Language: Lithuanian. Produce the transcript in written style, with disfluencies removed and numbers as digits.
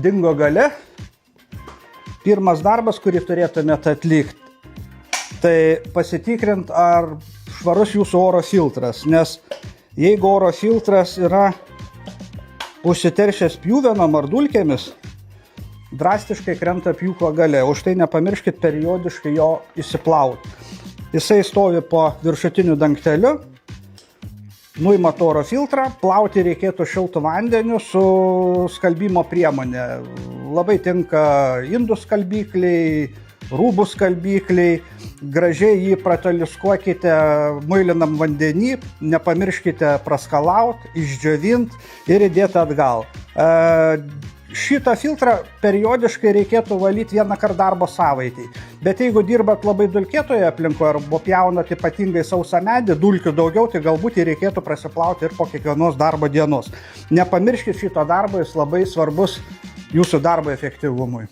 dingo gale. Pirmas darbas, kurį turėtumėte atlikti, tai pasitikrinti, ar švarus jūsų oro filtras, nes jeigu oro filtras yra užsiteršęs pjuvenom ar dulkėmis, drastiškai krenta pjūklo gale. Už tai nepamirškit periodiškai jo įsiplauti. Jisai stovi po viršutiniu dangteliu, nuimat oro filtrą, plauti reikėtų šiltu vandeniu su skalbimo priemonė. Labai tinka indų skalbikliai, rūbų skalbikliai, gražiai jį prateliškuokite muilinam vandenį, nepamirškite praskalauti, išdžiovinti ir įdėti atgal. Šitą filtrą periodiškai reikėtų valyti vieną kartą darbo savaitėj. Bet jeigu dirbat labai dulkėtoje aplinkoje arba pjaunat ypatingai sausą medį, dulkių daugiau, tai galbūt jį reikėtų prasiplauti ir po kiekvienos darbo dienos. Nepamirškit šito darbo, jis labai svarbus jūsų darbo efektyvumui.